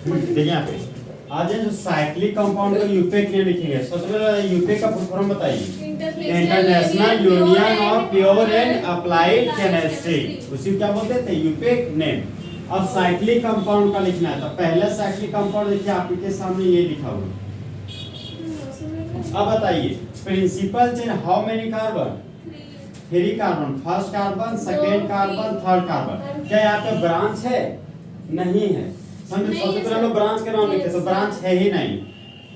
देखिए यहाँ पे आज जो साइक्लिक कंपाउंड का यूपीए के लिए लिखेंगे। सबसे पहले यूपीए का फुल फॉर्म बताइए। International union of pure and applied chemistry, उसी क्या बोलते थे यूपीए नेम। अब साइक्लिक कंपाउंड का लिखना है, तो पहला साइक्लिक कंपाउंड देखिए आपके सामने ये लिखा हुआ। अब बताइए principal chain how many carbon? 3 carbon, first carbon, second carbon, third carbon. क्या यहाँ पे ब्रांच है? नहीं है। सबसे पहले हम लोग ब्रांच का नाम लिखते, तो ब्रांच है ही नहीं।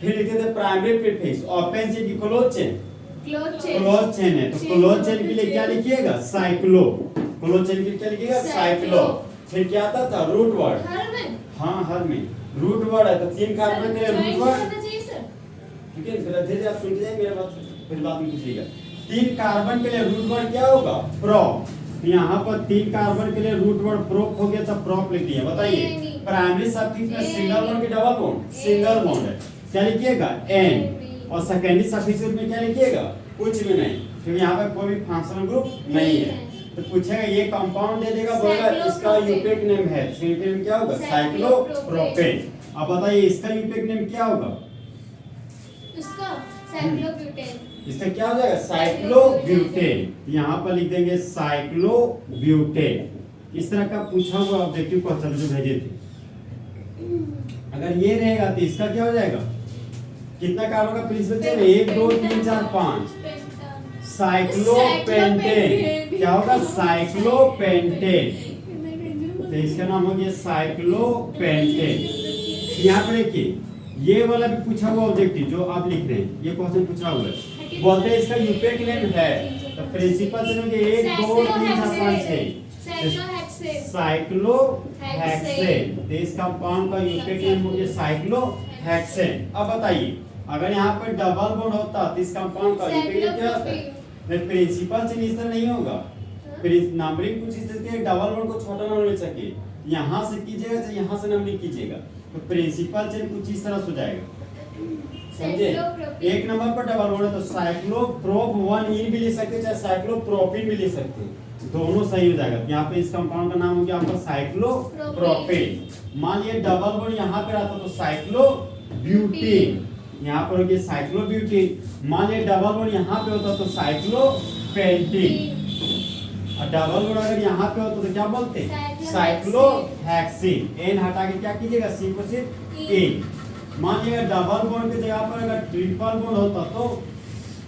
फिर लिखते थे प्राइमरी प्रीफिक्स, ओपन चेन की क्लोज चेन, क्लोज चेन है, तो क्लोज चेन के लिए क्या लिखिएगा? साइक्लो। क्लोज चेन के लिए क्या लिखिएगा? साइक्लो। फिर क्या आता था? Root word. हाँ हर में रूट वर्ड है, तो 3 कार्बन के लिए रूट वर्ड। ठीक है, फिर धीरे आप सुन जाइए मेरा बात, फिर बाद में पूछिएगा। 3 कार्बन के लिए रूट वर्ड क्या होगा? प्रोप। यहाँ पर 3 कार्बन के लिए रूट वर्ड प्रोप हो गया, तब प्रोप लिख दिया। बताइए प्राइमरी सफिक्स में सिंगल बॉन्ड की डबल बॉन्ड? सिंगल बॉन्ड है, क्या लिखिएगा? एन। और सेकेंडरी सफिक्स में क्या लिखिएगा? कुछ भी नहीं, क्योंकि यहाँ पे कोई भी फंक्शनल ग्रुप नहीं है। तो पूछेगा ये कंपाउंड दे देगा, बोलेगा इसका यूपीए नेम है, इसका यूपीए नेम क्या होगा? साइक्लोप्रोपेन। अब बताइए इसका यूपीए नेम क्या होगा? इसका साइक्लोब्यूटेन। इसका क्या हो जाएगा? साइक्लोब्यूटेन। यहाँ पर लिख देंगे साइक्लोब्यूटेन। इस तरह का पूछा हुआ ऑब्जेक्टिव क्वेश्चन जो भेजे थे, अगर ये रहेगा तो इसका क्या हो जाएगा? कितना कार्बन का प्रिंसिपल चेन? 1 2 3 4 5। साइक्लोपेंटेन। क्या होगा? साइक्लोपेंटेन। तो इसका नाम हो गया साइक्लोपेंटेन। यहाँ पर देखिए ये वाला भी पूछा हुआ ऑब्जेक्टिव जो आप लिख रहे हैं, ये क्वेश्चन पूछा हुआ है। बोलते हैं इसका यूपीए नेम है, तो प्रिंसिपल चेन हो गया 1 2 3 4 5 6। साइक्लोहेक्सेन। तो इस कंपाउंड का यूपीए नेम हो गया साइक्लोहेक्सेन। अब बताइए अगर यहाँ पे डबल बॉन्ड होता तो इस कंपाउंड का यूपीए क्या होता है? प्रिंसिपल चेन इस तरह नहीं होगा, नंबरिंग कुछ इस तरह के डबल बॉन्ड को छोटा नंबर ले सके, यहाँ से कीजिएगा तो यहाँ से नंबरिंग कीजिएगा, तो प्रिंसिपल चेन कुछ इस तरह से हो जाएगा। समझे? 1 नंबर पर डबल बॉन्ड है तो साइक्लोप्रोप 1 इन भी ले सकते, चाहे साइक्लोप्रोपिन भी ले सकते हैं, दोनों सही हो जाएगा। यहाँ पे इस कंपाउंड का नाम हो गया आपका साइक्लोप्रोपेन। मान लिया डबल बॉन्ड यहाँ पे आता तो साइक्लोब्यूटेन, यहाँ पर हो गया साइक्लोब्यूटेन। मान लिया डबल बॉन्ड यहाँ पे होता तो साइक्लोपेंटेन, और डबल बॉन्ड अगर यहाँ पे होता तो क्या बोलते? साइक्लोहेक्सेन। एन हटा के क्या कीजिएगा? सी को सिर्फ ए। मान लिया डबल बॉन्ड की जगह पर अगर ट्रिपल बॉन्ड होता तो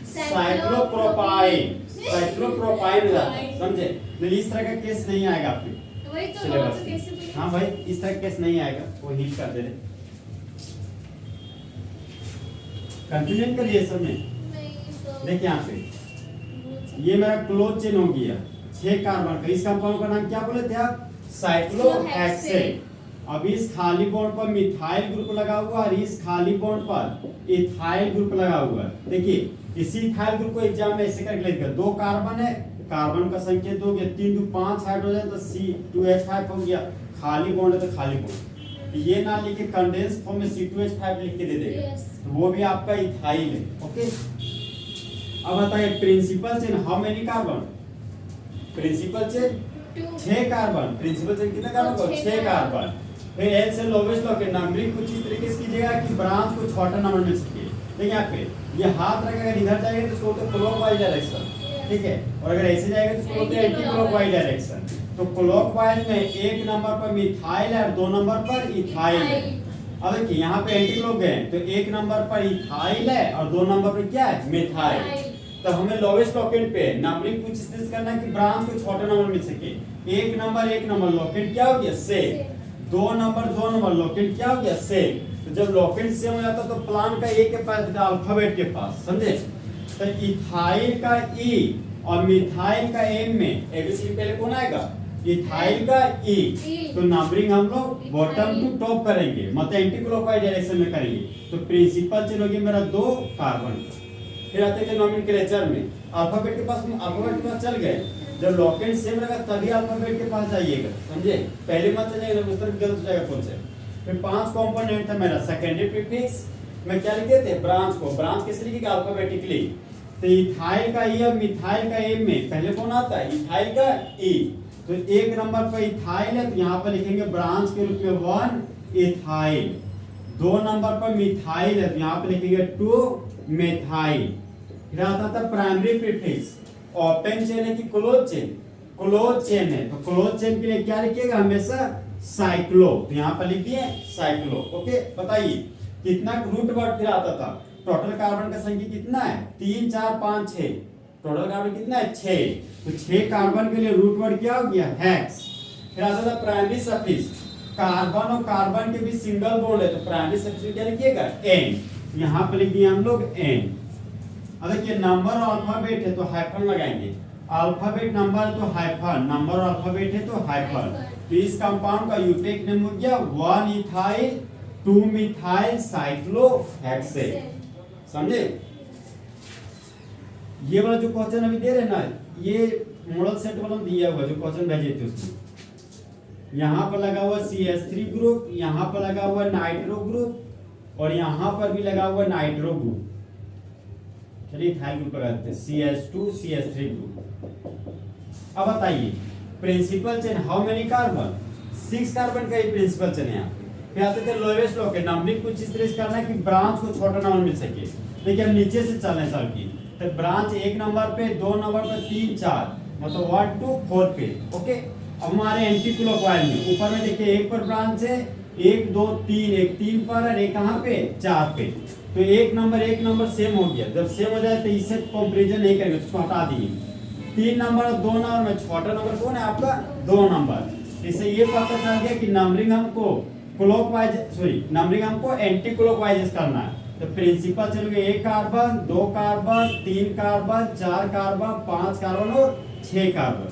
साइक्लोप्रोपाइन, साइक्लोप्रोपाइन हो जाता। समझे? तो इस तरह का केस नहीं आएगा आपके सिलेबस में। हाँ भाई इस तरह का केस नहीं आएगा, वो हिट कर दे रहे। कंफ्यूजन करिए सब में। देखिए यहाँ पे ये मेरा क्लोज चेन हो गया 6 कार्बन का, इस कंपाउंड का नाम क्या बोले थे आप? साइक्लोहेक्सेन। अब इस खाली बॉन्ड पर मिथाइल ग्रुप लगा हुआ और इस खाली बॉन्ड पर इथाइल ग्रुप लगा हुआ है। देखिए इसी इथाइल ग्रुप को एग्जाम में ऐसे करके लिखा, 2 कार्बन है, कार्बन का संख्या 2 गया, 3 2 5 हाइड्रोजन, तो C2H5 हो गया, खाली बॉन्ड है तो खाली बॉन्ड। ये ना लिखे कंडेंस फॉर्म में C2H5 लिख के दे देगा, तो वो भी आपका इथाइल है। ओके, अब बताइए principal chain how many carbon? Principal chain 6 carbon. Principal chain कितना कार्बन? 6 कार्बन। फिर एल से लोवेस्ट लॉकेट नंबरिंग कुछ इस तरीके से कीजिएगा कि ब्रांच को छोटा नंबर मिल सके। देखिए यहाँ पे ये हाथ रख अगर इधर जाएगा तो इसको बोलते हैं क्लॉकवाइज डायरेक्शन, ठीक है, और अगर ऐसे जाएगा तो इसको बोलते हैं एंटी क्लॉकवाइज डायरेक्शन। तो क्लॉकवाइज में 1 नंबर पर मिथाइल है और 2 नंबर पर इथाइल है। अब देखिए यहाँ पे एंटी क्लॉक गए तो 1 नंबर पर इथाइल है और 2 नंबर पर क्या है? मिथाइल। तो हमें लोवेस्ट लॉकेट पे नंबरिंग कुछ इस तरह से करना है कि ब्रांच को छोटा नंबर मिल सके। 1 नंबर लॉकेट क्या हो गया? से। 2 नंबर लॉकेट क्या हो गया? से। तो जब लॉकेट सेम हो जाता तो प्लान का ए के पास अल्फाबेट के पास, समझे? तो इथाइल का ई और मिथाइल का एम में एबीसीडी पहले कौन आएगा? इथाइल का ई। तो नंबरिंग हम लोग बॉटम टू टॉप करेंगे, मतलब एंटी क्लॉकवाइज डायरेक्शन में करेंगे। तो प्रिंसिपल चेन हो गया मेरा 2 कार्बन। फिर आते हैं नोमेनक्लेचर में, अल्फाबेट के पास चल गए, जब लॉकेट सेम रहेगा तभी अल्फाबेट के पास जाइएगा, समझे? पहले मत चलेगा, उस तरफ गलत हो जाएगा कौन से। फिर 5 कंपोनेंट था मेरा। सेकेंडरी प्रीफिक्स में क्या लिखते थे? ब्रांच को, ब्रांच किस तरीके का? अल्फाबेटिकली। तो इथाइल का ई और मिथाइल का एम में पहले कौन आता है? इथाइल का ई। तो 1 नंबर पर इथाइल है तो यहाँ पर लिखेंगे ब्रांच के रूप में 1 इथाइल। 2 नंबर पर मिथाइल है तो यहाँ पे लिखेंगे 2 मेथाइल। फिर आता था प्राइमरी प्रीफिक्स, ओपन चेन है कि क्लोज चेन? क्लोज चेन है तो क्लोज चेन के लिए क्या लिखिएगा हमेशा? साइक्लो। तो यहाँ पर लिख दिए साइक्लो। ओके, बताइए कितना रूट वर्ड फिर आता था? टोटल कार्बन का संख्या कितना है? 3 4 5 6। टोटल कार्बन कितना है? 6। तो 6 कार्बन के लिए रूट वर्ड क्या हो गया? हेक्स। फिर आता था प्राइमरी सफिक्स, कार्बन और कार्बन के बीच सिंगल बॉन्ड है तो प्राइमरी सफिक्स में क्या लिखिएगा? एन। यहाँ पर लिख दिए हम लोग एन। अब देखिए नंबर और अल्फाबेट है तो हाइफन लगाएंगे। अल्फाबेट नंबर है तो हाइफन, नंबर और अल्फाबेट है तो हाइफन। तो इस कंपाउंड का यूटेक नेम हो गया 1 इथाइल 2 मिथाइल साइक्लोहेक्सेन। समझे? ये वाला जो क्वेश्चन अभी दे रहे ना, ये मॉडल सेट वाला दिया हुआ जो क्वेश्चन भेजे थे उसमें यहाँ पर लगा हुआ CH3 ग्रुप, यहाँ पर लगा हुआ नाइट्रो ग्रुप और यहाँ पर भी लगा हुआ नाइट्रो ग्रुप। चलिए इथाइल ग्रुप लगाते हैं CH2 CH3 ग्रुप। अब बताइए principal chain how many carbon? 6 carbon का ही प्रिंसिपल चेन है यहाँ पे। फिर आते थे लोएस्ट लॉ के, नंबरिंग कुछ इस तरह से करना है कि ब्रांच को छोटा नंबर मिल सके। देखिए हम नीचे से चल रहे सर की, तो ब्रांच 1 नंबर पे, 2 नंबर पे, 3 4 मतलब 1 2 4 पे। ओके, अब हमारे एंटी क्लॉकवाइज में ऊपर में देखिए 1 पर ब्रांच है, 1 2 3, एक 3 पर और एक कहाँ पे? 4 पे। तो एक नंबर सेम हो गया। जब सेम हो जाए तो इससे कंपैरिजन नहीं करेंगे, उसको हटा दिए। 3 नंबर और 2 नंबर में छोटा नंबर कौन है आपका? 2 नंबर। इससे ये पता चल गया कि नंबरिंग हमको क्लॉकवाइज नंबरिंग हमको एंटी क्लॉकवाइज करना है। तो प्रिंसिपल चलोगे 1 carbon 2 carbon 3 carbon 4 carbon 5 carbon और 6 कार्बन।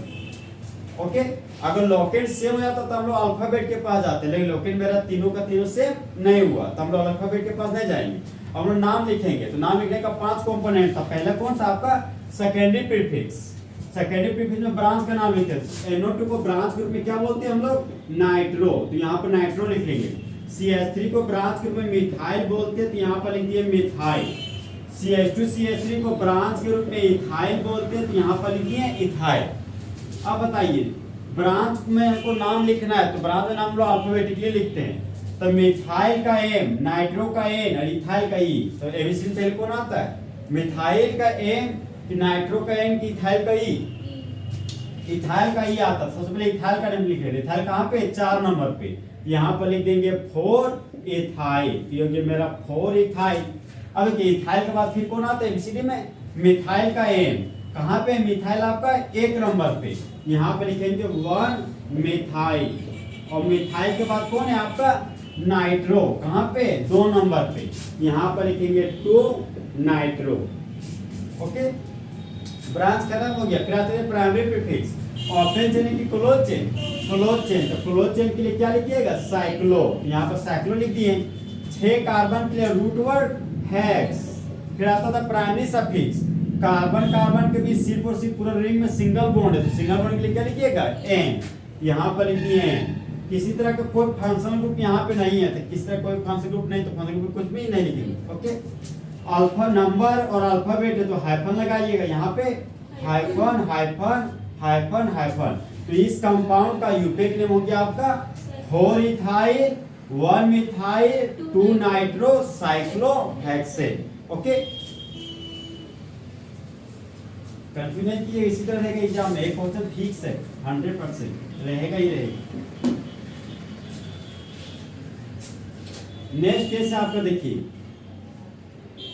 ओके, अगर लोकेट सेम हो जाता तो हम लोग अल्फाबेट के पास जाते, लेकिन लोकेट मेरा तीनों का तीनों सेम नहीं हुआ तो हम लोग अल्फाबेट के पास नहीं जाएंगे। हम लोग नाम लिखेंगे तो नाम लिखने का 5 कंपोनेंट था। पहला कौन सा आपका? Secondary prefix. सेकेंडरी प्रीफिक्स में ब्रांच का नाम लिखते हैं। NO2 को ब्रांच ग्रुप में क्या बोलते हैं हम लोग? नाइट्रो। तो यहाँ पर नाइट्रो लिख लेंगे। CH3 को ब्रांच ग्रुप में मिथाइल बोलते हैं तो यहाँ पर लिख दिए मिथाइल। CH2 CH3 को ब्रांच के रूप में इथाइल बोलते हैं तो यहाँ पर लिख दिए इथाइल। अब बताइए ब्रांच में हमको नाम लिखना है तो ब्रांच में नाम लोग अल्फाबेटिकली लिखते हैं। तो मिथाइल का M, नाइट्रो का N और इथाइल का E। तो एबीसी पहले कौन आता है? मिथाइल का M कि नाइट्रो का N कि इथाइल का E? इथाइल का E आता है। सबसे पहले इथाइल का नाम लिखेंगे। इथाइल कहाँ पे? 4 नंबर पे। यहाँ पर लिख देंगे 4 इथाइल। ये हो मेरा 4 इथाइल। अब देखिए इथाइल के बाद फिर कौन आता है एबीसीडी में? मिथाइल का M कहाँ पे? मिथाइल आपका 1 नंबर पे। यहाँ पे लिखेंगे 1 मिथाइल और मिथाइल के बाद कौन है आपका? नाइट्रो कहाँ पे? 2 नंबर पे। यहाँ पर लिखेंगे 2 नाइट्रो। ओके, ब्रांच खत्म हो गया। फिर आते हैं प्राइमरी प्रीफिक्स, ओपन चेन की क्लोज चेन। क्लोज चेन तो क्लोज चेन के लिए क्या लिखिएगा? साइक्लो। यहाँ पर साइक्लो लिख दिए। 6 कार्बन के लिए रूट वर्ड हेक्स। फिर आता था प्राइमरी सफिक्स, कार्बन कार्बन के बीच सिर्फ और सिर्फ पूरा रिंग में सिंगल बॉन्ड है तो सिंगल बॉन्ड के लिए क्या लिखिएगा? एन। यहाँ पर लिखिए एन। किसी तरह का कोई फंक्शनल ग्रुप यहाँ पे नहीं है तो किसी तरह कोई फंक्शनल ग्रुप नहीं तो फंक्शनल ग्रुप कुछ भी नहीं लिखेंगे। ओके, अल्फा नंबर और अल्फाबेट है तो हाइफन लगाइएगा यहाँ पे, हाइफन हाइफन हाइफन हाइफन। तो इस कंपाउंड का यूटेक नेम हो गया आपका 4 ethyl 1 methyl 2 nitro cyclohexane. Okay, confusion की इसी तरह रहेगा एग्जाम में। एक क्वेश्चन फिक्स है 100% रहेगा ही रहेगा। नेक्स्ट केस आपका देखिए,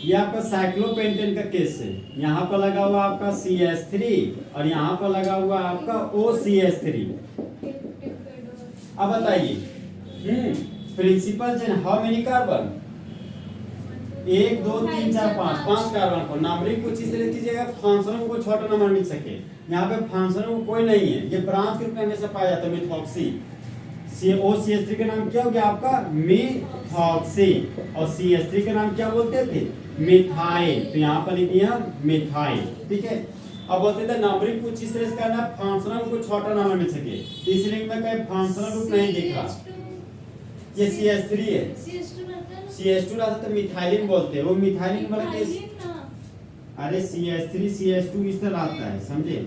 ये आपका साइक्लोपेंटेन का केस है। यहाँ पर लगा हुआ आपका CH3 और यहाँ पर लगा हुआ आपका OCH3। अब बताइए principal chain how many carbon? 1 2 3 4 5 carbon को नंबरिंग कुछ इस तरह कीजिएगा फंक्शनल को छोटा नंबर मिल सके। यहाँ पे फंक्शनल को कोई नहीं है, ये ब्रांच के रूप में हमेशा पाया जाता है मिथॉक्सी। OCH3 का नाम क्या हो गया आपका? मिथॉक्सी। और CH3 का नाम क्या बोलते थे? मिथाइल। तो यहाँ पर लिख दिया मिथाइल। ठीक है, अब बोलते थे नंबरिंग कुछ इस तरह से करना है फंक्शनल को छोटा नंबर मिल सके, इसलिए मैं कहीं फंक्शनल ग्रुप नहीं दिख रहा। ये CH3 है। CH2 रहता तो मिथाइलिन बोलते हैं, वो मिथाइलिन वाला केस। अरे CH3 CH2 इस तरह आता है, समझे?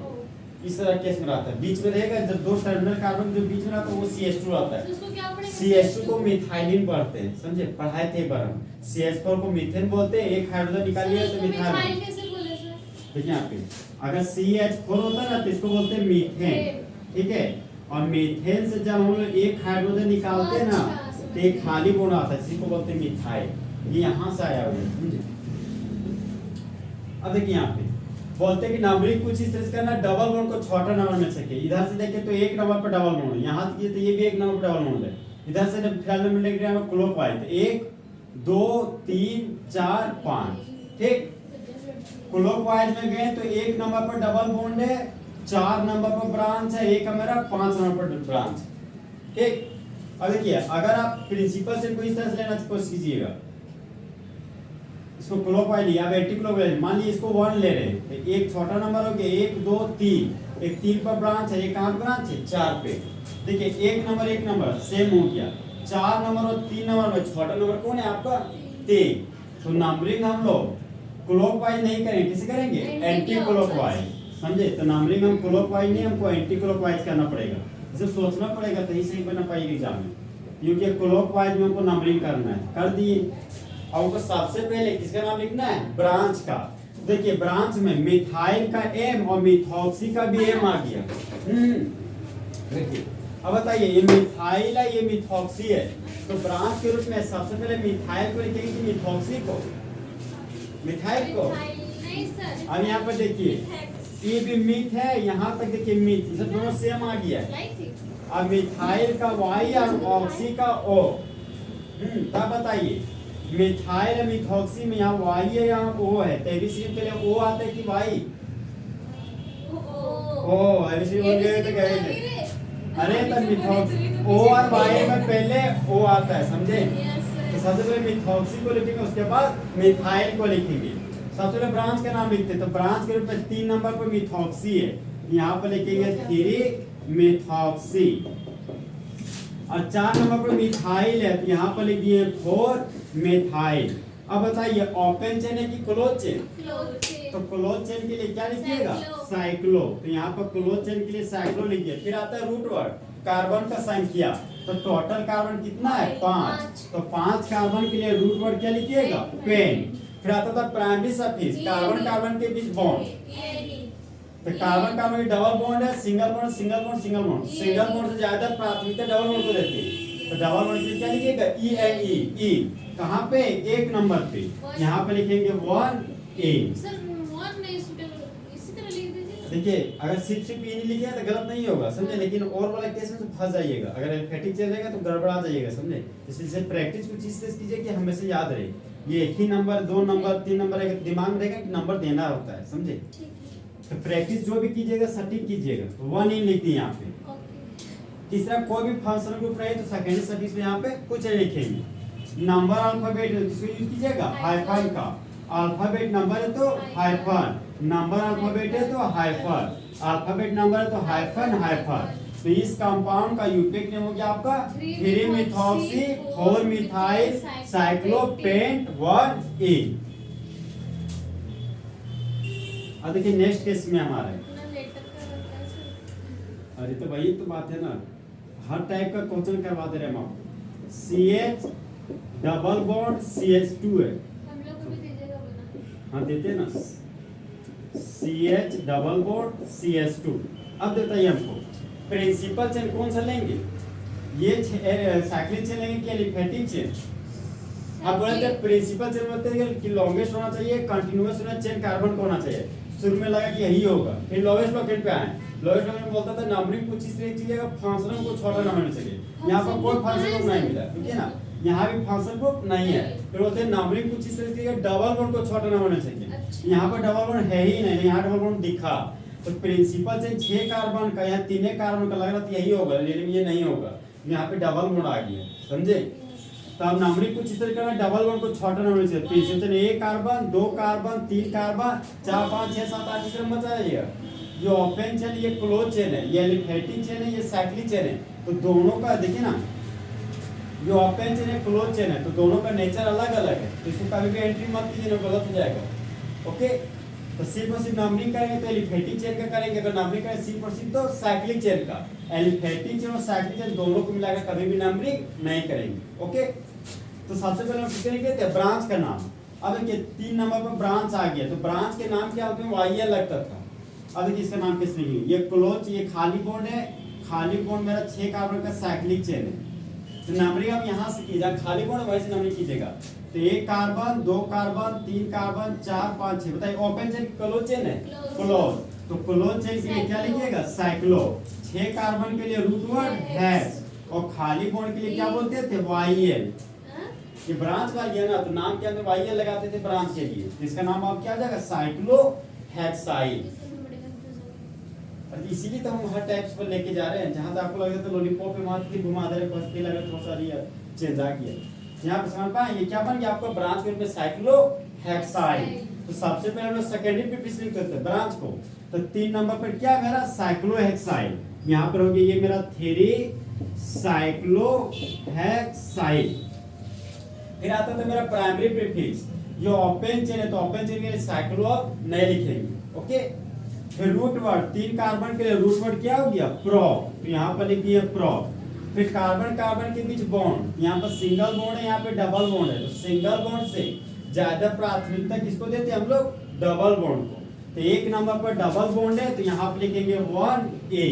इस तरह केस में रहता है, बीच में रहेगा जब दो टर्मिनल कार्बन जो बीच में रहता है वो CH2 रहता है। तो उसको क्या पढ़ेंगे? CH2 को मिथाइलिन पढ़ते हैं, समझे, पढ़ाए थे एक बार हम। CH4 को मीथेन बोलते हैं, एक हाइड्रोजन निकालिए तो मिथाइल मिथाइल। कैसे बोले सर? देखिए यहाँ पे अगर CH4 होता है ना तो इसको बोलते हैं मीथेन, ठीक है। और मीथेन से जब हम लोग एक हाइड्रोजन निकालते हैं ना अच्छा, तो एक खाली बॉन्ड आता है, इसी को बोलते हैं मिथाइल। ये यहाँ से आया हुआ है, समझे। अब देखिए यहाँ पे बोलते हैं कि नंबरिंग कुछ इस तरह से करना, डबल बॉन्ड को छोटा नंबर मिल सके। इधर से देखें तो एक नंबर पर डबल बॉन्ड है, यहाँ से तो ये भी एक नंबर पर डबल बॉन्ड है। इधर से जब ख्याल में मिलेंगे हमें क्लॉकवाइज 1 2 3 4 5, ठीक। क्लॉकवाइज में गए तो एक नंबर पर डबल बॉन्ड है, 4 नंबर पर ब्रांच है, एक है मेरा 5 नंबर पर ब्रांच, ठीक। अब देखिए अगर आप प्रिंसिपल से कोई इस तरह से लेना कोशिश कीजिएगा, इसको क्लॉकवाइज लिया, अब एंटी क्लॉकवाइज मान लीजिए इसको 1 ले रहे हैं तो एक छोटा नंबर हो गया 1 2 3, एक 3 पर ब्रांच है, एक कहां पर ब्रांच है 4 पे। देखिए एक नंबर सेम हो गया, 4 नंबर और 3 नंबर में छोटा नंबर कौन है आपका 3। तो नंबरिंग हम लोग क्लॉकवाइज नहीं करेंगे, किसे करेंगे एंटी क्लॉकवाइज, समझे। तो नंबरिंग हम क्लॉकवाइज नहीं, हमको एंटी क्लॉकवाइज करना पड़ेगा, इसे सोचना पड़ेगा तभी सही बना पाएगी एग्जाम में, क्योंकि क्लॉकवाइज में हमको नंबरिंग करना है, कर दिए। और हमको सबसे पहले किसका नाम लिखना है ब्रांच का। देखिए ब्रांच में मिथाइल का M और मिथॉक्सी का भी M आ गया। देखिए अब बताइए ये मिथाइल है ये मिथॉक्सी है, तो ब्रांच के रूप में सबसे पहले मिथाइल को लिखेंगे कि मिथॉक्सी को, मिथाइल को। नहीं सर। अब यहाँ पर देखिए ये भी मिथ है, यहाँ तक देखिए मिथ, ये सब दोनों सेम आ गया है। लाइक थी। अब मिथाइल का Y और ऑक्सी का O, तब बताइए मिथाइल मिथॉक्सी में यहाँ Y है यहाँ O है, तो एबीसी के लिए O आता है कि Y? ओ एबीसी बोल गए तो गए थे। अरे तब मिथॉक्सी O और Y में पहले O आता है, समझे। तो सबसे पहले मिथॉक्सी को लिखेंगे, उसके बाद मिथाइल को लिखेंगे। सबसे पहले ब्रांच का नाम लिखते हैं, तो ब्रांच के रूप में 3 नंबर पर मिथॉक्सी है, यहाँ पर लिखेंगे 3 मिथॉक्सी। और 4 नंबर पर मिथाइल है, तो यहाँ पर लिख दिए 4 मिथाइल। अब बताइए ओपन चेन है कि क्लोज चेन? तो क्लोज चेन के लिए क्या लिखिएगा साइक्लो, तो यहाँ पर क्लोज चेन के लिए साइक्लो लिखिए। फिर आता है रूट वर्ड कार्बन का संख्या, तो टोटल कार्बन कितना है 5, तो 5 कार्बन के लिए रूट वर्ड क्या लिखिएगा पेन। फिर आता था प्राइमरी सफिक्स कार्बन कार्बन के बीच बॉन्ड, तो कार्बन कार्बन की डबल बॉन्ड है, single bond single bond single bond, single bond से ज्यादा प्राथमिकता डबल बॉन्ड को देती है, तो डबल बॉन्ड के लिए क्या लिखिएगा E कहाँ पे एक नंबर पे, यहाँ पे लिखेंगे 1A। सर 1 नहीं सुटेबल, इसी तरह लिख दीजिए। देखिए अगर सिर्फ E नहीं लिखे तो गलत नहीं होगा, समझे, लेकिन और वाला केस में तो फंस जाइएगा, अगर अल्फाबेटिक चल जाएगा तो गड़बड़ा जाइएगा, समझे। इसलिए प्रैक्टिस कुछ इस तरह कीजिए कि हमेशा याद रहे, ये एक ही नंबर 2 नंबर 3 नंबर दिमाग में रहेगा कि नंबर देना होता है, समझे। तो प्रैक्टिस जो भी कीजिएगा सटीक कीजिएगा। 1 इन लिखते हैं यहाँ पे। तीसरा कोई भी फंक्शनल ग्रुप रहे तो सेकेंडरी सफिक्स में यहाँ पे कुछ नहीं लिखेंगे। नंबर अल्फाबेट किसको यूज कीजिएगा हाइफन का, अल्फाबेट नंबर है तो हाइफन, नंबर अल्फाबेट है तो हाइफन, अल्फाबेट नंबर है तो हाइफन हाइफन। तो इस कंपाउंड का यूपीएक नेम हो गया आपका 3 मिथॉक्सी 4 मिथाइल साइक्लोपेंट 1A। अब देखिए नेक्स्ट केस में हमारा है, अरे तो भाई तो बात है ना, हर टाइप का क्वेश्चन करवा दे रहे हम आपको। CH डबल बॉन्ड CH2 है, हम लोग को भी दीजिएगा बना। हाँ देते हैं ना, CH डबल बॉन्ड CH2। अब देता है हमको प्रिंसिपल चेन कौन सा लेंगे, ये साइक्लिक चेन लेंगे कि एलिफेटिक चेन। अब बोले थे प्रिंसिपल चेन बोलते हैं कि लॉन्गेस्ट होना चाहिए, कंटिन्यूअस होना चेन कार्बन का होना चाहिए। शुरू में लगा कि यही होगा, फिर लोवेस्ट लॉकेट पे आए, लोवेस्ट लॉकेट में बोलता था नंबरिंग कुछ इस तरह कीजिएगा फंक्शनल को छोटा ना होना चाहिए। यहाँ पर कोई फंक्शनल ग्रुप नहीं मिला, ठीक है ना, यहाँ भी फंक्शनल ग्रुप नहीं है। फिर बोलते हैं नंबरिंग कुछ इस तरह कीजिएगा डबल बॉन्ड को छोटा ना होना चाहिए, यहाँ पर डबल बॉन्ड है ही नहीं, यहाँ डबल बॉन्ड दिखा। तो प्रिंसिपल चेन 6 कार्बन का, यहाँ 3 कार्बन का लग रहा था यही होगा, लेकिन ये नहीं होगा, यहाँ पे डबल बॉन्ड आ गया, समझे। तो अब नंबरिंग कुछ इस तरह करना, डबल बॉन्ड को छोटा ना होना चाहिए। Principal chain 1 carbon 2 carbon 3 carbon 4 5 6 7 8 इस तरह मत जाइएगा। जो ओपन चेन ये क्लोज चेन है, ये एलिफेटिक चेन है, ये साइक्लिक चेन है, तो दोनों का देखिए ना, जो ओपन चेन है क्लोज चेन है, तो दोनों का नेचर अलग अलग है, तो इसको कभी भी एंट्री मत कीजिए, गलत हो जाएगा। ओके तो सिर्फ और सिर्फ नंबरिंग करेंगे तो एलिफेटिक चेन का करेंगे, अगर नंबरिंग करें सिर्फ और सिर्फ तो साइक्लिक चेन का। एलिफेटिक चेन और साइक्लिक चेन दोनों को मिलाकर कभी भी नंबरिंग नहीं करेंगे। ओके, तो सबसे पहले हम करेंगे ब्रांच का नाम। अब देखिए 3 नंबर पर ब्रांच आ गया, तो ब्रांच के नाम क्या होते हैं, वाईएल लगता था। अब देखिए इसका नाम किस लिखेंगे, ये क्लोज, ये खाली बॉन्ड है, खाली बॉन्ड मेरा 6 कार्बन का साइक्लिक चेन है। तो नंबरिंग आप यहाँ से कीजिएगा, खाली बॉन्ड वैसे नंबरिंग कीजिएगा। तो 1 कार्बन 2 कार्बन 3 कार्बन 4 5 6, बताइए ओपन चेन क्लोज चेन है, क्लोज। तो क्लोज चेन के लिए क्या लिखिएगा, साइक्लो। 6 कार्बन के लिए रूट वर्ड हेक्स, और खाली बॉन्ड के लिए क्या बोलते थे, वाईएल। ये ब्रांच का लिया ना, तो नाम के अंदर वाईएल लगाते थे ब्रांच के लिए, इसका नाम अब क्या आ जाएगा, साइक्लो हेक्साइल। इसीलिए तो हम हर टाइप्स पर लेके जा रहे हैं, जहां तक आपको लगे तो लॉलीपॉप पे मारती घुमा दे रहे, बस पे लगे थोड़ा सा चेंज आ गया। यहाँ पे समझ पाए, ये क्या बन गया आपका ब्रांच के रूप में साइक्लो हेक्साइल। तो सबसे पहले हम लोग सेकेंडरी प्रीफिक्स लिखते थे ब्रांच को, तो 3 नंबर पर क्या है मेरा, साइक्लो हेक्साइल। यहाँ पर हो गया ये मेरा 3 साइक्लो हेक्साइल। फिर आता था मेरा प्राइमरी प्रीफिक्स, जो ओपन चेन है तो ओपन चेन के लिए साइक्लो नहीं लिखेंगे। ओके, फिर रूट वर्ड, 3 कार्बन के लिए रूट वर्ड क्या हो गया, प्रोप, तो यहाँ पर लिख दिया प्रोप। फिर कार्बन कार्बन के बीच बॉन्ड, यहाँ पर सिंगल बॉन्ड है, यहाँ पे डबल बॉन्ड है, तो सिंगल बॉन्ड से ज्यादा प्राथमिकता किसको देते हैं हम लोग, डबल बॉन्ड को। तो 1 नंबर पर डबल बॉन्ड है, तो यहाँ पर लिखेंगे 1A।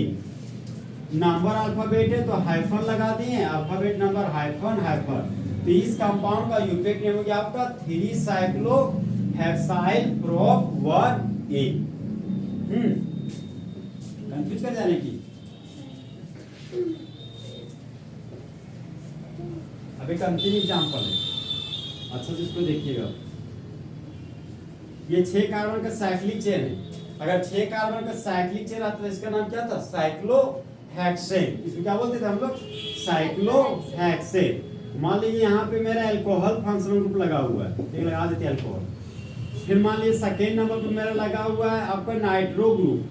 नंबर अल्फाबेट है तो हाइफन लगा दिए, अल्फाबेट नंबर हाइफन हाइफन। तो इस कंपाउंड का यूपेक नेम हो गया आपका 3 cyclo hexyl prop 1A। Confuse कर जाने की। अब एक अंतिम एग्जांपल है, अच्छा से इसको देखिएगा। ये 6 कार्बन का साइक्लिक चेन है, अगर 6 कार्बन का साइक्लिक चेन आता तो इसका नाम क्या था, साइक्लो हेक्सेन। इसको क्या बोलते थे हम लोग, साइक्लो हेक्सेन। मान लीजिए यहाँ पे मेरा अल्कोहल फंक्शनल ग्रुप लगा हुआ है, एक लगा देते हैं अल्कोहल। फिर मान लीजिए सेकेंड नंबर पर मेरा लगा हुआ है आपका नाइट्रो ग्रुप,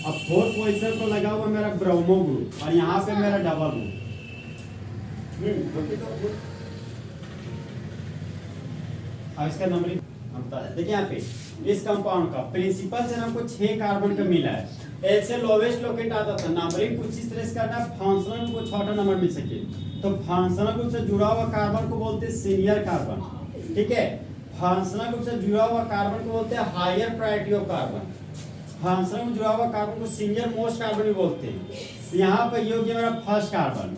अब 4th पोजीशन पर लगा हुआ मेरा ब्रोमो ग्रुप, और यहाँ पे मेरा डबल ग्रुप। अब इसका नंबरिंग होता है, देखिए यहाँ पे इस कंपाउंड का प्रिंसिपल चेन हमको 6 कार्बन का मिला है, एल से लोवेस्ट लोकेट आता था। नंबरिंग कुछ इस तरह से करना है, फंक्शनल को छोटा नंबर मिल सके, तो फंक्शनल ग्रुप से जुड़ा हुआ कार्बन को बोलते हैं सीनियर कार्बन, ठीक है। फंक्शनल ग्रुप से जुड़ा हुआ कार्बन को बोलते हैं higher priority of carbon, functional में जुड़ा हुआ कार्बन को सीनियर मोस्ट कार्बन भी बोलते हैं। यहाँ पर ये हो गया मेरा फर्स्ट कार्बन।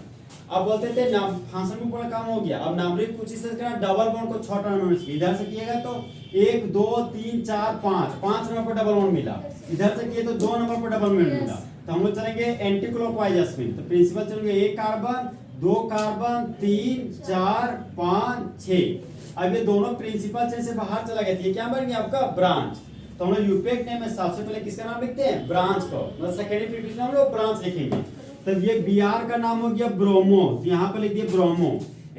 अब बोलते थे फंक्शनल ग्रुप कम हो गया, अब नंबरिंग कुछ इस तरह डबल बॉन्ड को छोटा नंबर मिल, इधर से किएगा तो 1 2 3 4 5 नंबर पर डबल बॉन्ड मिला, इधर से किए तो 2 नंबर पर डबल बॉन्ड मिला। तो हम लोग चलेंगे एंटी क्लॉकवाइज स्पिन, तो प्रिंसिपल चलेंगे 1 कार्बन 2 कार्बन 3 4 5 6। अब ये दोनों प्रिंसिपल चेन से बाहर चला गया, ये क्या बन गया आपका ब्रांच। तो हम लोग यूपेक नेम में सबसे पहले किसका नाम लिखते हैं, ब्रांच को, मतलब सेकेंडरी प्रीफिक्स में हम लोग ब्रांच लिखेंगे। तब ये Br का नाम हो गया ब्रोमो, तो यहाँ पर लिख दिए ब्रोमो।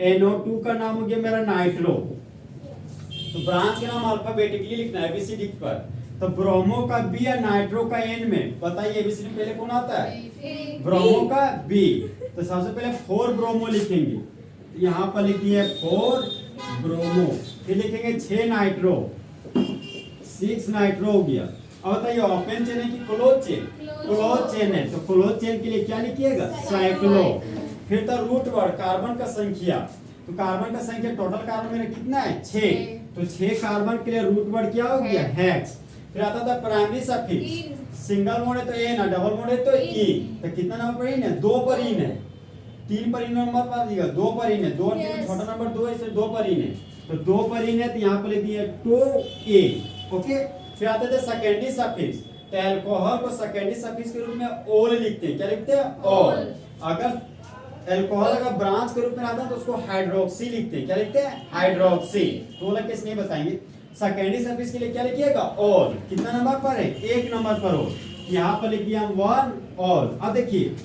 NO2 का नाम हो गया मेरा नाइट्रो। तो ब्रांच का नाम अल्फाबेटिकली लिखना है एबीसीडी पर, तो ब्रोमो का B या नाइट्रो का N में, बताइए एबीसीडी पहले कौन आता है, ब्रोमो का B। तो सबसे पहले 4 ब्रोमो लिखेंगे, यहाँ पर लिख दिए 4 ब्रोमो, फिर लिखेंगे 6 नाइट्रो, 6 नाइट्रो हो गया। अब बताइए ओपन चेन है कि क्लोज चेन, क्लोज चेन है, तो क्लोज चेन के लिए क्या लिखिएगा, साइक्लो। फिर तो रूट वर्ड कार्बन का संख्या, तो कार्बन का संख्या टोटल कार्बन मेरा कितना है 6, तो 6 कार्बन के लिए रूट वर्ड क्या हो गया, हेक्स। फिर आता था प्राइमरी सफिक्स, सिंगल बॉन्ड है तो ए ना, डबल बॉन्ड है तो ई, तो कितना नंबर पर इन है, 2 पर इन है, 3 पर इन नंबर पर दिया, 2 पर इन है, 2 छोटा नंबर 2 इसलिए 2 पर इन है, तो 2 पर इन है, तो यहाँ पर लिख दिया 2A। ओके, फिर आते थे सेकेंडरी सफिक्स, तो अल्कोहल को सेकेंडरी सफिक्स के रूप में ओल लिखते हैं, क्या लिखते हैं, ओल। अगर अल्कोहल अगर ब्रांच के रूप में आता है तो उसको हाइड्रोक्सी लिखते हैं, क्या लिखते हैं, हाइड्रोक्सी। तो अलग केस नहीं बताएंगे। सेकेंडरी सफिक्स के लिए क्या लिखिएगा, ओल। कितना नंबर पर है, 1 नंबर पर ओल, यहाँ पर लिख दिया 1 ओल। अब देखिए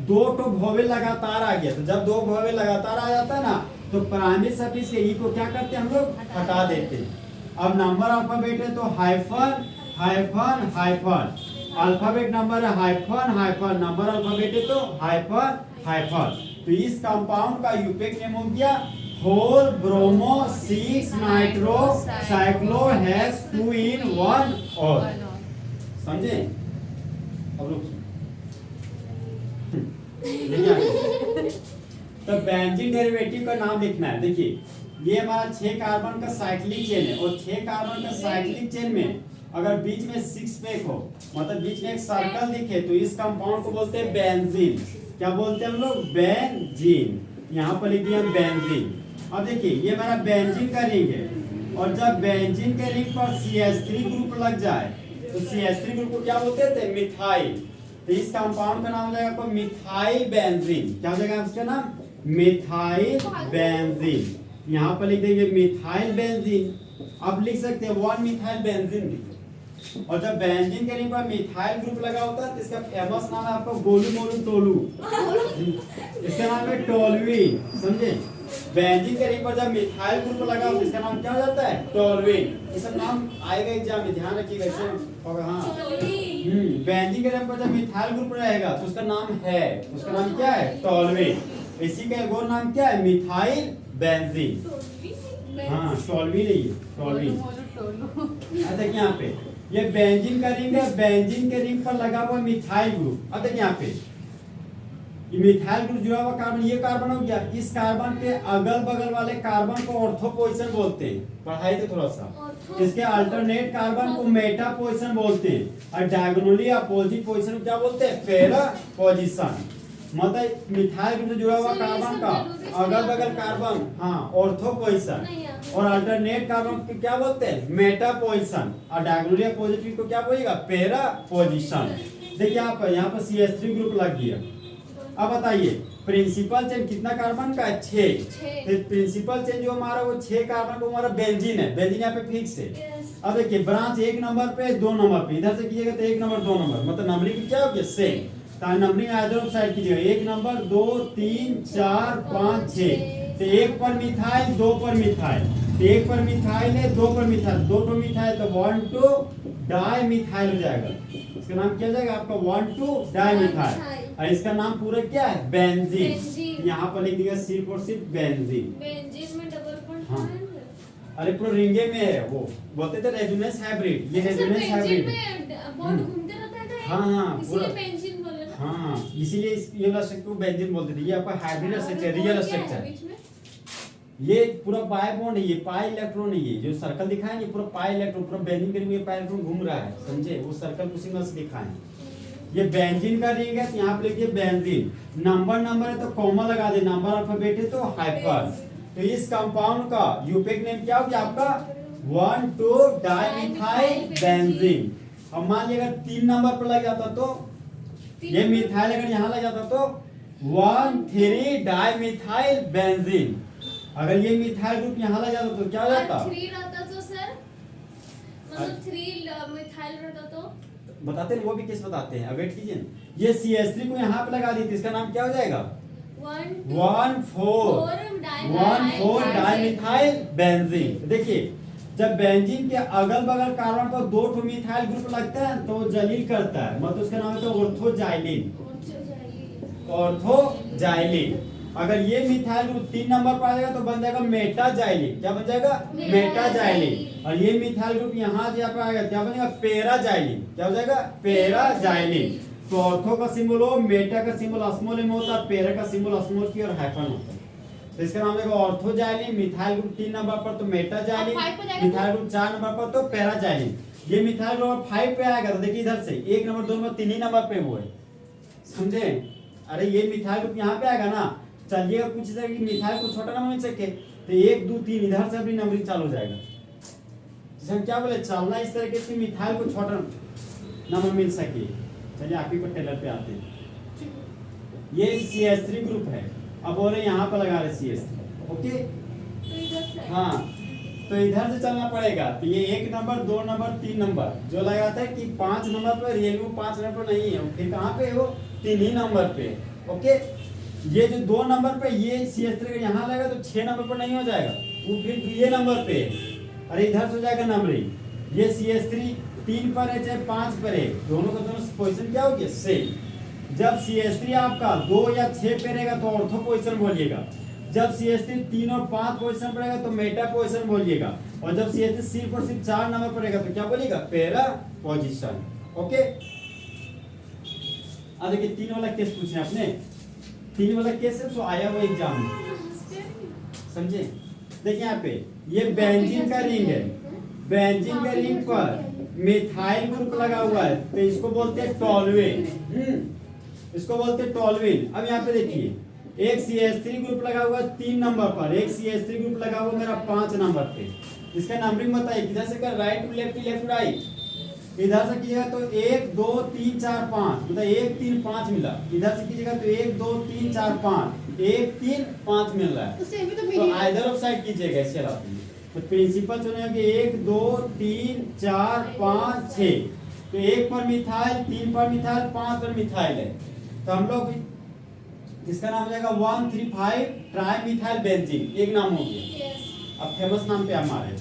2 तो वोवेल लगातार आ गया, तो जब 2 वोवेल लगातार आ जाता है ना, तो प्राइमरी सफिक्स के ई को क्या करते हैं हम लोग, हटा देते हैं। अब नंबर अल्फाबेट है तो hyphen hyphen hyphen, alphabet number है हाइफन हाइफन, नंबर अल्फाबेट है तो हाइफन हाइफन। तो इस कंपाउंड का यूपेक नेम हो गया 4 bromo 6 nitro cyclo hex 2 in 1 all. समझे? अब रुकिए। देखिए आगे। तो बेंजीन डेरिवेटिव का नाम लिखना है। देखिए ये हमारा 6 कार्बन का साइक्लिक चेन है और 6 कार्बन का साइक्लिक चेन में अगर बीच में 6 पैक हो, मतलब बीच में एक सर्कल दिखे, तो इस कंपाउंड को बोलते हैं बेंजीन। क्या बोलते हैं हम लोग? बेंजीन। यहाँ पर लिख दिया हम बेंजीन। अब देखिए ये हमारा बेंजीन का रिंग है और जब बेंजीन के रिंग पर CH3 ग्रुप लग जाए तो CH3 ग्रुप को क्या बोलते थे? मिथाइल। तो इस कंपाउंड का नाम हो जाएगा आपको मिथाइल बेंजीन। क्या हो जाएगा इसका नाम? Methyl benzene. यहाँ पर लिख देंगे मिथाइल बेंजीन। अब लिख सकते हैं 1 मिथाइल बेंजीन भी। और जब बेंजीन के रिंग पर मिथाइल ग्रुप लगा होता है तो इसका फेमस नाम है आपका गोलू मोलू टोलू। इसका नाम है टोलुइन। समझे? बेंजीन के रिंग पर जब मिथाइल ग्रुप लगा होता है इसका नाम क्या हो जाता है? टोलुइन। ये सब नाम आएगा एग्जाम में, ध्यान रखिएगा इससे होगा। हाँ बेंजीन के रिंग पर जब मिथाइल ग्रुप रहेगा तो उसका नाम है, उसका नाम क्या है? टोलुइन। इसी का एक और नाम क्या है? Methyl benzene. हाँ टोलुइन नहीं है, टोलुइन। देखिए यहाँ पे ये बेंजीन का रिंग है, बेंजीन के रिंग पर लगा हुआ मिथाइल ग्रुप। अब देखिए यहाँ पे ये मिथाइल ग्रुप जुड़ा हुआ कार्बन, ये कार्बन हो गया। इस कार्बन के अगल बगल वाले कार्बन को ऑर्थो पोजीशन बोलते हैं। पढ़ाई तो थोड़ा सा। इसके अल्टरनेट कार्बन को मेटा पोजीशन बोलते हैं और डायगोनली अपोजिट पोजीशन क्या बोलते हैं? Para position. मतलब मिथाइल ग्रुप से जुड़ा हुआ कार्बन का अगल बगल कार्बन हाँ ऑर्थो पोजीशन और अल्टरनेट कार्बन को क्या बोलते हैं? मेटा पोजीशन और डायगोनली अपोजिट को क्या बोलेगा? Para position. देखिए यहाँ पर CH3 ग्रुप लग गया। अब बताइए प्रिंसिपल चेन कितना कार्बन का है? 6। तो प्रिंसिपल चेन जो हमारा वो 6 कार्बन को हमारा बेंजीन है। बेंजीन यहाँ पे फिक्स है। अब देखिए ब्रांच 1 नंबर पे 2 नंबर पे, इधर से कीजिएगा तो 1 नंबर 2 नंबर, मतलब नंबरिंग क्या हो गया? सेम। नंबरिंग आइदर साइड कीजिएगा, 1 नंबर 2 3 4 5 6। तो 1 पर मिथाइल 2 पर मिथाइल, 1 पर मिथाइल है 2 पर मिथाइल, 2 पर मिथाइल तो 1 2 डाई मिथाइल हो जाएगा। इसका नाम क्या हो जाएगा आपका? 1 2 डाई मिथाइल। और इसका नाम पूरा क्या है? बेंजीन। यहाँ पर लिख दिया सिर्फ और सिर्फ बेंजीन। बेंजीन में डबल बॉन्ड हाँ। है। अरे पूरा रिंगे में है, वो बोलते थे रेजोनेंस हाइब्रिड। ये रेजोनेंस हाइब्रिड बॉन्ड घूमते रहता है क्या? हाँ इसीलिए बेंजीन बोले ना। हाँ इसीलिए ये वाला स्ट्रक्चर को बेंजीन बोलते थे। ये आपका हाइब्रिड स्ट्रक्चर, रियल स्ट्रक्चर। बीच में ये पूरा पाई बॉन्ड है, ये पाई इलेक्ट्रॉन है। ये जो सर्कल दिखा है ये पूरा पाई इलेक्ट्रॉन, पूरा बेंजीन के रिंग में पाई इलेक्ट्रॉन घूम रहा है। समझे? वो सर्कल उसी में से दिखा है। ये बेंजीन का रिंग है, तो यहाँ पे लिखिए बेंजीन। नंबर है तो कॉमा लगा दे, नंबर अल्फाबेट है तो हाइपर। तो इस कंपाउंड का यूपिक नेम क्या हो गया आपका? 1 2 डाइमिथाइल बेंजीन। अब मान लीजिए अगर 3 नंबर पर लग जाता तो ये मिथाइल अगर यहाँ लग जाता तो 1 3 डाइमिथाइल बेंजीन। अगर ये मिथाइल ग्रुप यहाँ लग जाता तो क्या हो जाता? 3 रहता तो सर, मतलब 3 मिथाइल रहता तो बताते हैं, वो भी किस बताते हैं। अब वेट कीजिए ना, ये CH3 को यहाँ पे लगा दी तो इसका नाम क्या हो जाएगा? 1 4 डाइमिथाइल बेंजीन। देखिए जब बेंजीन के अगल बगल कार्बन पर 2 ठो मिथाइल ग्रुप लगता है तो जलील करता है, मतलब उसका नाम है ऑर्थोजाइलिन। ऑर्थोजाइलिन। अगर ये मिथाइल ग्रुप 3 नंबर पर आ जाएगा तो बन जाएगा मेटाजाइलिन। क्या बन जाएगा? मेटाजाइलिन। और ये मिथाइल ग्रुप यहाँ पे आएगा क्या बनेगा? पैराजाइलिन। क्या हो जाएगा? पैराजाइलिन। तो ऑर्थो का सिंबल हो, मेटा का सिंबल अस्मोल में होता है, पैरा का सिंबल अस्मोल की और हाइफन होता है। तो इसका नाम है ऑर्थोजाइलिन। मिथाइल ग्रुप 3 नंबर पर तो मेटाजाइलिन, मिथाइल ग्रुप 4 नंबर पर तो पैराजाइलिन। ये मिथाइल ग्रुप 5 पे आएगा तो देखिए इधर से 1 नंबर 2 नंबर 3 ही नंबर पे वो है। समझे? अरे ये मिथाइल ग्रुप यहाँ पे आएगा ना, चलिएगा कुछ इधर की मिथाइल को छोटा नंबर मिल सके तो 1 2 3 इधर से अपनी नंबरिंग चालू हो जाएगा। जैसे हम क्या बोले, चलना इस तरीके से मिथाइल को छोटा नंबर मिल सके। चलिए आप ही को टेलर पे आते हैं। ये CH3 ग्रुप है, अब बोले यहाँ पर लगा रहे CH3। ओके हाँ, तो इधर से चलना पड़ेगा। तो ये 1 नंबर 2 नंबर 3 नंबर जो लगाता है कि 5 नंबर पर रियल में 5 नंबर पर नहीं है, फिर कहाँ पे है वो? 3 ही नंबर पे। ओके ये जो 2 नंबर पे ये CH3 यहाँ लगा तो 6 नंबर पर नहीं हो जाएगा, वो फिर ये नंबर पे। अरे इधर से हो जाएगा नंबरिंग। ये CH3 3 पर है चाहे 5 पर है, दोनों का दोनों पोजीशन क्या हो गया? सेम। जब CH3 आपका 2 या 6 पे रहेगा तो ऑर्थो पोजीशन बोलिएगा, जब CH3 3 और 5 पोजीशन पर रहेगा तो मेटा पोजीशन बोलिएगा, और जब CH3 सिर्फ और सिर्फ 4 नंबर पर रहेगा तो क्या बोलिएगा? Para position. ओके, अब देखिए 3 वाला केस पूछे आपने, 3 वाला केस है तो आया हुआ एग्जाम में, समझे। देखिए यहाँ पे ये बेंजीन का रिंग है, बेंजीन के रिंग पर मिथाइल ग्रुप लगा हुआ है तो इसको बोलते हैं टॉलुएन, इसको बोलते हैं टॉलुएन। अब यहाँ पे देखिए एक CH3 ग्रुप लगा हुआ है 3 नंबर पर, एक CH3 ग्रुप लगा हुआ मेरा 5 नंबर पे। इसका नंबरिंग बताइए किधर से कर, right to left, left to right. इधर से कीजिएगा तो 1 2 3 4 5, मतलब 1 3 5 मिला। इधर से कीजिएगा तो 1 2 3 4 5, 1 3 5 मिल रहा है, तो आइदर ऑफ साइड कीजिएगा इसके अलावा। तो प्रिंसिपल चुनेंगे 1 2 3 4 5 6, तो 1 पर मिथाइल, 3 पर मिथाइल, 5 पर मिथाइल है, तो हम लोग इसका नाम हो जाएगा 1,3,5 ट्राइमिथाइल बेंजीन, एक नाम हो गया। अब फेमस नाम पे हमारे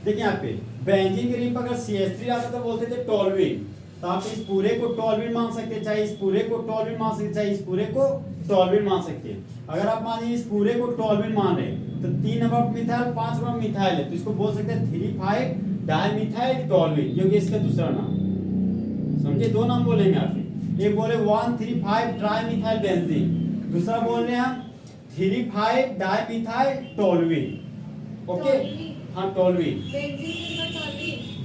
देखिए यहाँ पे बेंजीन के रिंग पर अगर CH3 आता तो बोलते थे टॉलुएन, तो आप इस पूरे को टॉलुएन मान सकते हैं, चाहे इस पूरे को टॉलुएन मान सकते हैं, चाहे इस पूरे को टॉलुएन मान सकते हैं। अगर आप मान लीजिए इस पूरे को टॉलुएन मान रहे हैं तो 3 नंबर मिथाइल 5 नंबर मिथाइल है, तो इसको बोल सकते हैं 3,5 डाइमिथाइल टॉलुएन, क्योंकि इसका दूसरा नाम, समझे। 2 नाम बोलेंगे आप, एक बोले 1,3,5 ट्राइमिथाइल बेंजीन, दूसरा बोल रहे हैं हम 3,5 डाइमिथाइल टॉलुएन। ओके, हाँ टॉलुएन,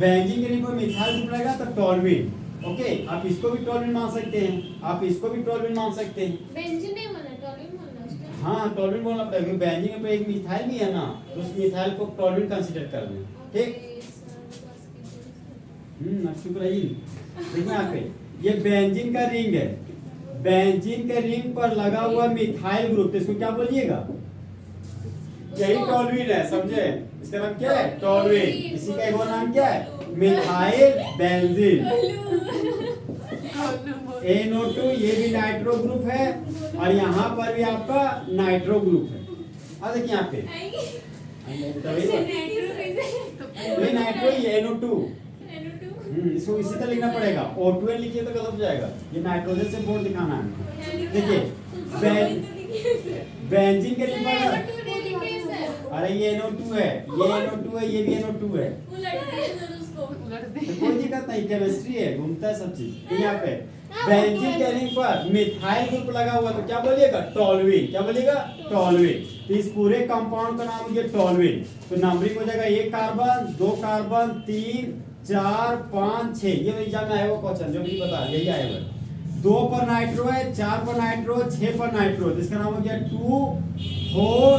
बेंजीन के रिंग पर मिथाइल ग्रुप रहेगा तो टॉलुएन। ओके, आप इसको भी टॉलुएन मान सकते हैं, आप इसको भी टॉलुएन मान सकते हैं। बेंजीन नहीं माना, टॉलुएन मानना उसका। हाँ टॉलुएन बोलना पड़ेगा क्योंकि बेंजीन पे एक मिथाइल भी है ना, तो उस मिथाइल को टॉलुएन कंसीडर कर लें, ठीक। शुक्र है। देखिए यहाँ पे ये बेंजीन का रिंग है, बेंजीन के रिंग पर लगा हुआ मिथाइल ग्रुप, तो इसको क्या बोलिएगा, यही टॉलुएन है, समझे। इसका नाम क्या है, टॉलुएन। इसी का एक और नाम क्या है, मिथाइल बेंजीन। NO2 ये भी नाइट्रो ग्रुप है और यहाँ पर भी आपका नाइट्रो ग्रुप है। अब देखिए यहाँ पे ये नाइट्रो ये NO2, इसको इसी तरह लिखना पड़ेगा, O2N लिखिए तो गलत हो जाएगा, ये नाइट्रोजन से बोर्ड दिखाना है। देखिए बेंजीन के रिंग पर, अरे ये NO2 है, ये NO2 है, ये भी NO2 है, तो कोई दिक्कत नहीं, केमिस्ट्री है, घूमता है सब चीज। यहाँ पे बेंजीन के रिंग पर मिथाइल ग्रुप लगा हुआ तो क्या बोलिएगा, टॉलुएन। क्या बोलिएगा, टॉलुएन। तो इस पूरे कंपाउंड का नाम हो गया टॉलुएन। तो नंबरिंग हो जाएगा 1 कार्बन 2 कार्बन 3 4 5 6, ये एग्जाम में आया हुआ क्वेश्चन जो भी बता यही आया हुआ। 2 पर नाइट्रो है, 4 पर नाइट्रो, 6 पर नाइट्रो, इसका नाम हो गया 2 4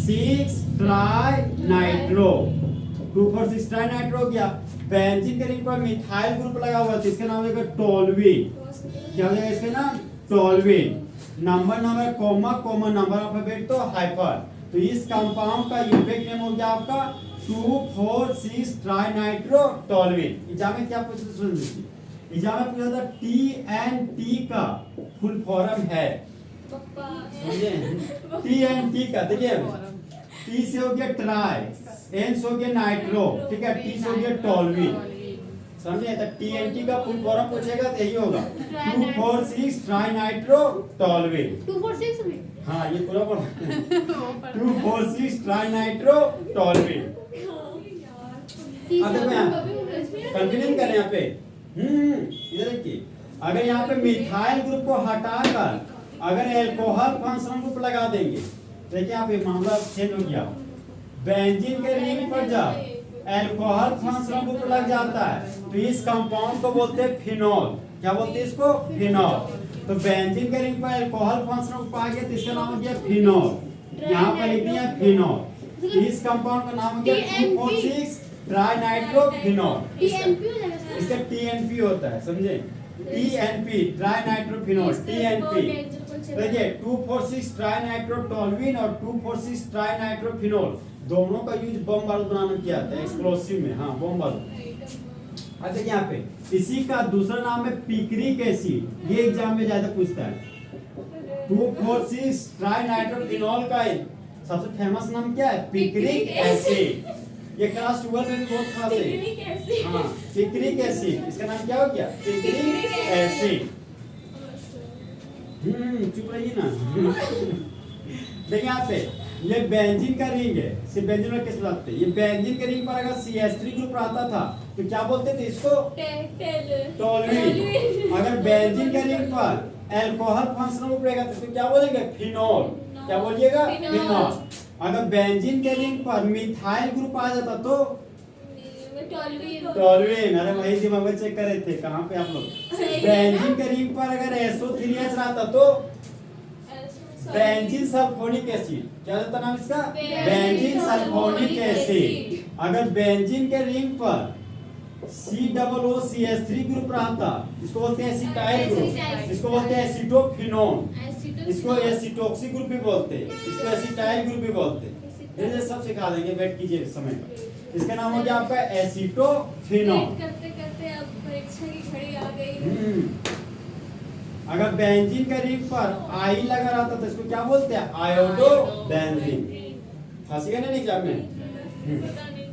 6 ट्राई नाइट्रो, 2 4 6 ट्राई नाइट्रो हो गया। बेंजीन के रिंग पर मिथाइल ग्रुप लगा हुआ है, इसका नाम हो जाएगा टॉलुएन। क्या हो जाएगा इसका नाम, toluene. Number comma comma number alphabet तो हाइफन, तो इस कंपाउंड का यूनिक नेम हो गया आपका 2 4 6 ट्राई नाइट्रो टॉलुएन। एग्जाम में क्या पूछा, सुन लीजिए, एग्जाम में पूछा था TNT का फुल फॉर्म है, समझे, TNT का। देखिए T से हो गया ट्राई, N से हो गया नाइट्रो, ठीक है, T से हो गया टॉलुएन, समझे। तो TNT का फुल फॉर्म पूछेगा तो यही होगा 2 4 6 ट्राई नाइट्रो टॉलुएन। 2 4 6 में, हाँ ये पूरा बोल 2 4 6 ट्राई नाइट्रो टॉलुएन। अब देखो कंटिन्यू करें यहाँ पे, इधर देखिए, अगर यहाँ पे मिथाइल ग्रुप को हटाकर अगर एल्कोहल फंक्शनल ग्रुप लगा देंगे, देखिए यहाँ पे मामला चेंज हो गया। बेंजीन के रिंग पर जब एल्कोहल फंक्शनल ग्रुप लग जाता है तो इस कंपाउंड को बोलते हैं फिनॉल। क्या बोलते हैं इसको, फिनॉल। तो बेंजीन के रिंग पर एल्कोहल फंक्शनल ग्रुप आ गया तो इसका नाम हो गया फिनॉल, यहाँ पर लिख दिया फिनॉल। इस कंपाउंड का नाम हो गया 2 4 6 ट्राई नाइट्रो फिनॉल। इसका TNP होता है, समझे, TNP tri nitro phenol, TNP। देखिए 2 4 6 ट्राई नाइट्रो टॉलुएन और 2 4 6 ट्राई नाइट्रो फिनॉल दोनों का यूज बम बारूद बनाने में किया जाता है, एक्सप्लोसिव में, हाँ बम बारूद। अच्छा यहाँ पे इसी का दूसरा नाम है पिक्रिक एसिड, ये एग्जाम में ज्यादा पूछता है। 2 4 6 ट्राई नाइट्रो फिनॉल का सबसे फेमस नाम क्या है, पिक्रिक एसिड। ये क्लास 12 में भी बहुत खास है, हाँ पिक्रिक एसिड। इसका नाम क्या हो गया, पिक्रिक एसिड। चुप रहिए ना। देखिए यहाँ पे ये बेंजीन का रिंग है, सिर्फ बेंजीन में किस बात पे, ये बेंजीन के रिंग पर अगर CH3 ग्रुप रहता था तो क्या बोलते थे इसको, टोल्यूइन। अगर बेंजीन के रिंग पर अल्कोहल फंक्शनल ग्रुप रहेगा तो क्या बोलेंगे, फिनोल। क्या बोलिएगा, फिनोल। अगर बेंजीन के रिंग पर मिथाइल ग्रुप आ जाता तो टोल्यूइन। अरे वही दिमाग में चेक कर रहे थे, कहाँ पे आप लोग। बेंजीन के रिंग पर अगर SO3H रहता तो बेंजीन सल्फोनिक एसिड। क्या होता नाम इसका, बेंजीन सल्फोनिक एसिड। अगर बेंजीन के रिंग पर COOCH3 ग्रुप रहता, इसको बोलते हैं एसिटाइल ग्रुप, इसको बोलते हैं एसीटोफिनोन, इसको एसीटोक्सी ग्रुप भी बोलते हैं, इसको एसिटाइल ग्रुप भी बोलते हैं। ये सब सिखा देंगे, वेट कीजिए समय पर। इसका नाम हो गया आपका एसीटोफिनोन। करते करते अब परीक्षा की घड़ी आ गई। अगर बेंजीन के रिंग पर आई लगा रहता तो इसको क्या बोलते हैं, आयोडो बेंजीन। फंसी गए ना एग्जाम में। पता नहीं।